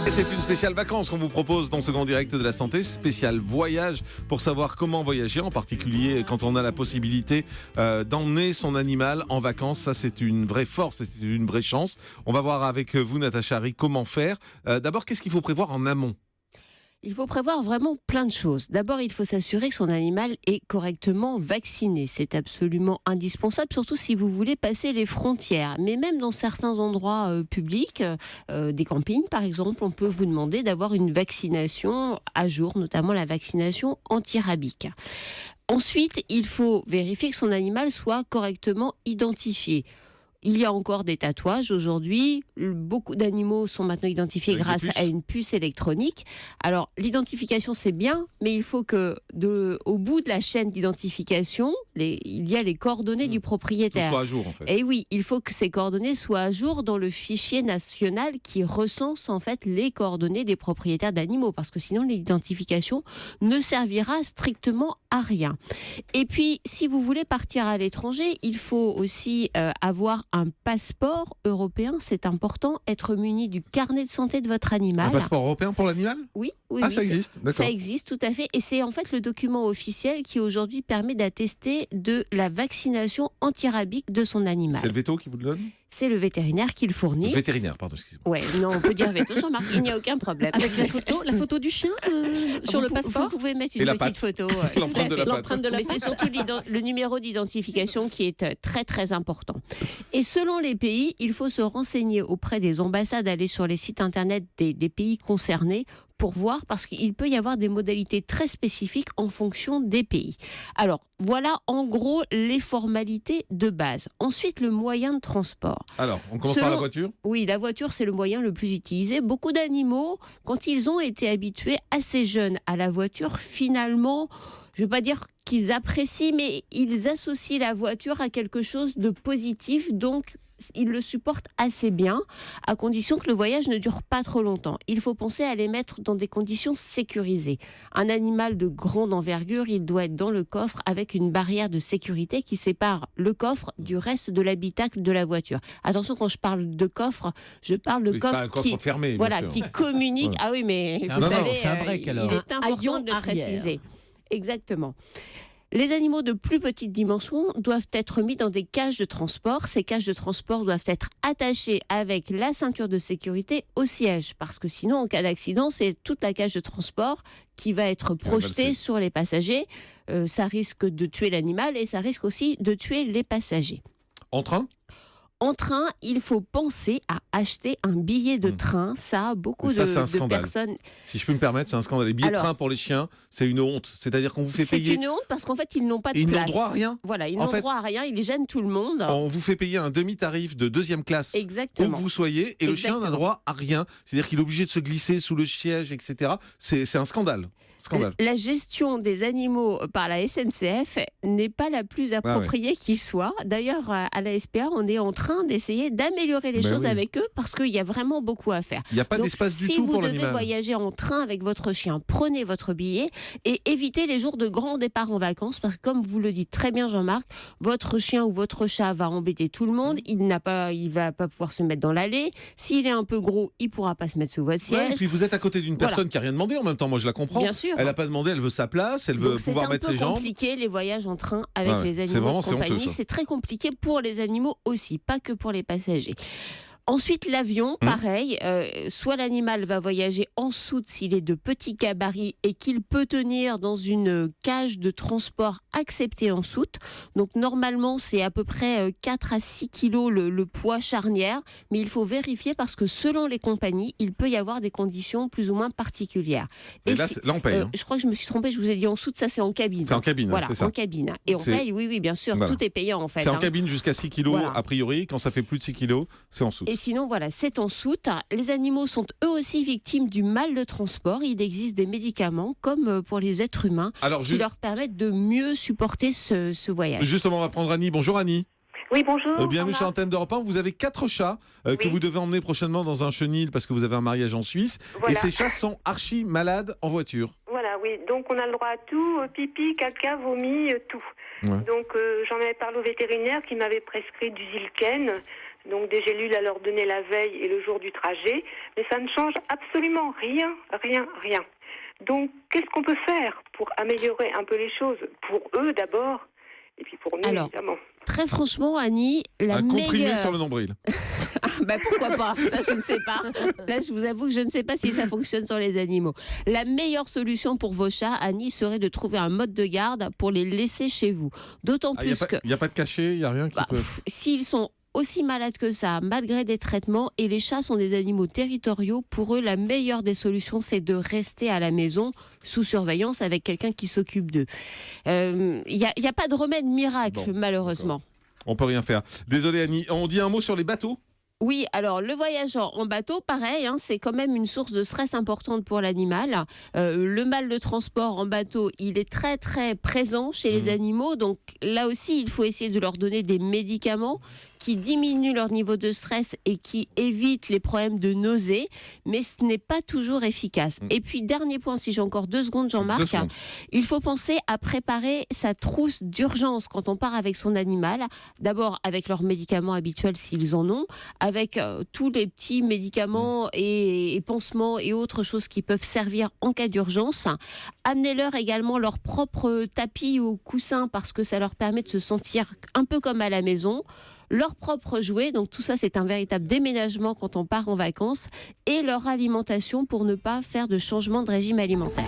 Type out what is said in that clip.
Et c'est une spéciale vacances qu'on vous propose dans ce Grand Direct de la Santé, spécial voyage pour savoir comment voyager, en particulier quand on a la possibilité d'emmener son animal en vacances. Ça, c'est une vraie force, c'est une vraie chance. On va voir avec vous, Natacha Harry, comment faire. D'abord, qu'est-ce qu'il faut prévoir en amont ? Il faut prévoir vraiment plein de choses. D'abord, il faut s'assurer que son animal est correctement vacciné. C'est absolument indispensable, surtout si vous voulez passer les frontières. Mais même dans certains endroits publics, des campings par exemple, on peut vous demander d'avoir une vaccination à jour, notamment la vaccination anti-rabique. Ensuite, il faut vérifier que son animal soit correctement identifié. Il y a encore des tatouages aujourd'hui. Beaucoup d'animaux sont maintenant identifiés grâce à une puce électronique. Alors, l'identification, c'est bien, mais il faut que, au bout de la chaîne d'identification, il y a les coordonnées du propriétaire. Tout soit à jour, en fait. Et oui, il faut que ces coordonnées soient à jour dans le fichier national qui recense, en fait, les coordonnées des propriétaires d'animaux, parce que sinon, l'identification ne servira strictement à rien. Et puis, si vous voulez partir à l'étranger, il faut aussi avoir un passeport européen, c'est important, être muni du carnet de santé de votre animal. Un passeport européen pour l'animal ? Oui, ça existe, d'accord. Ça existe, tout à fait. Et c'est en fait le document officiel qui aujourd'hui permet d'attester de la vaccination anti-rabique de son animal. C'est le veto qui vous le donne ? C'est le vétérinaire qui le fournit. Le vétérinaire, pardon, excusez-moi. Ouais, non, on peut dire veto, Jean-Marc, il n'y a aucun problème. Avec la photo du chien sur le passeport. Vous pouvez mettre Et une la petite patte. photo. L'empreinte de la patte. L'empreinte de la Mais patte. c'est surtout le numéro d'identification qui est très très important. Et selon les pays, il faut se renseigner auprès des ambassades, aller sur les sites internet des pays concernés pour voir, parce qu'il peut y avoir des modalités très spécifiques en fonction des pays. Alors, voilà en gros les formalités de base. Ensuite, le moyen de transport. Alors, on commence par la voiture ? Oui, la voiture, c'est le moyen le plus utilisé. Beaucoup d'animaux, quand ils ont été habitués assez jeunes à la voiture, finalement, je ne veux pas dire qu'ils apprécient, mais ils associent la voiture à quelque chose de positif, donc ils le supportent assez bien, à condition que le voyage ne dure pas trop longtemps. Il faut penser à les mettre dans des conditions sécurisées. Un animal de grande envergure, il doit être dans le coffre avec une barrière de sécurité qui sépare le coffre du reste de l'habitacle de la voiture. Attention, quand je parle de coffre, je parle de pas un coffre coffre fermé, voilà, bien sûr. qui communique. Ouais. Ah oui, mais C'est vous un savez, c'est un break, alors. il est important Haillon de le arrière. préciser. Exactement. Les animaux de plus petite dimension doivent être mis dans des cages de transport. Ces cages de transport doivent être attachées avec la ceinture de sécurité au siège, parce que sinon, en cas d'accident, c'est toute la cage de transport qui va être projetée sur les passagers. Ça risque de tuer l'animal et ça risque aussi de tuer les passagers. En train ? En train, il faut penser à acheter un billet de train. Ça, beaucoup Ça, c'est un de scandale. personnes... Si je peux me permettre, c'est un scandale. Les billets de train pour les chiens, c'est une honte. C'est-à-dire qu'on vous fait payer... C'est une honte parce qu'en fait, ils n'ont pas de Ils place. n'ont droit à rien. Voilà, ils En n'ont fait, droit à rien. Ils gênent tout le monde. On vous fait payer un demi-tarif de deuxième classe. Exactement. Où que vous soyez, et le chien n'a droit à rien. C'est-à-dire qu'il est obligé de se glisser sous le siège, etc. C'est un scandale. La gestion des animaux par la SNCF n'est pas la plus appropriée qui soit. D'ailleurs, à la SPA, on est en train d'essayer d'améliorer les choses avec eux parce qu'il y a vraiment beaucoup à faire. Il n'y a pas d'espace du tout pour l'animal. Si vous devez voyager en train avec votre chien, prenez votre billet et évitez les jours de grand départ en vacances parce que, comme vous le dites très bien, Jean-Marc, votre chien ou votre chat va embêter tout le monde. Il va pas pouvoir se mettre dans l'allée. S'il est un peu gros, il pourra pas se mettre sous votre siège. Et puis vous êtes à côté d'une personne qui n'a rien demandé en même temps. Moi, je la comprends. Bien sûr. Elle n'a pas demandé, elle veut sa place, elle veut pouvoir mettre ses jambes. C'est un peu compliqué les voyages en train avec les animaux de compagnie. C'est très compliqué pour les animaux aussi, pas que pour les passagers. Ensuite, l'avion, pareil, soit l'animal va voyager en soute s'il est de petit gabarit et qu'il peut tenir dans une cage de transport acceptée en soute. Donc normalement, c'est à peu près 4 à 6 kilos le poids charnière, mais il faut vérifier parce que selon les compagnies, il peut y avoir des conditions plus ou moins particulières. Et là, on paye. Je crois que je me suis trompée, je vous ai dit en soute, ça c'est en cabine. C'est en cabine, voilà, c'est ça. En cabine. Et on paye, oui, bien sûr, tout est payant en fait. C'est en cabine jusqu'à 6 kilos a priori, quand ça fait plus de 6 kilos, c'est en soute. Et sinon, voilà, c'est en soute. Les animaux sont eux aussi victimes du mal de transport. Il existe des médicaments, comme pour les êtres humains, qui leur permettent de mieux supporter ce voyage. Justement, on va prendre Annie. Bonjour Annie. Oui, bonjour. Bienvenue sur l'antenne d'Europe 1. Vous avez 4 chats que vous devez emmener prochainement dans un chenil parce que vous avez un mariage en Suisse. Voilà. Et ces chats sont archi malades en voiture. Voilà, oui. Donc on a le droit à tout, pipi, caca, vomi, tout. Ouais. Donc j'en avais parlé au vétérinaire qui m'avait prescrit du Zilken. donc des gélules à leur donner la veille et le jour du trajet, mais ça ne change absolument rien. Donc, qu'est-ce qu'on peut faire pour améliorer un peu les choses, pour eux d'abord, et puis pour nous, évidemment. Très franchement, Annie, Un comprimé sur le nombril. Pourquoi pas? Ça, je ne sais pas. Là, je vous avoue que je ne sais pas si ça fonctionne sur les animaux. La meilleure solution pour vos chats, Annie, serait de trouver un mode de garde pour les laisser chez vous. D'autant plus que... Il n'y a pas de cachet, il n'y a rien qui peut... S'ils sont aussi malades que ça, malgré des traitements, et les chats sont des animaux territoriaux, pour eux, la meilleure des solutions, c'est de rester à la maison sous surveillance avec quelqu'un qui s'occupe d'eux. Il n'y a pas de remède miracle, malheureusement. On peut rien faire. Désolé Annie, on dit un mot sur les bateaux ? Oui, alors le voyage en bateau, pareil, c'est quand même une source de stress importante pour l'animal. Le mal de transport en bateau, il est très très présent chez les animaux. Donc là aussi, il faut essayer de leur donner des médicaments qui diminuent leur niveau de stress et qui évitent les problèmes de nausée, mais ce n'est pas toujours efficace. Et puis, dernier point, si j'ai encore 2 secondes, Jean-Marc, il faut penser à préparer sa trousse d'urgence quand on part avec son animal. D'abord, avec leurs médicaments habituels s'ils en ont, avec tous les petits médicaments et pansements et autres choses qui peuvent servir en cas d'urgence. Amenez-leur également leur propre tapis ou coussin parce que ça leur permet de se sentir un peu comme à la maison. Leurs propres jouets, donc tout ça c'est un véritable déménagement quand on part en vacances, et leur alimentation pour ne pas faire de changement de régime alimentaire.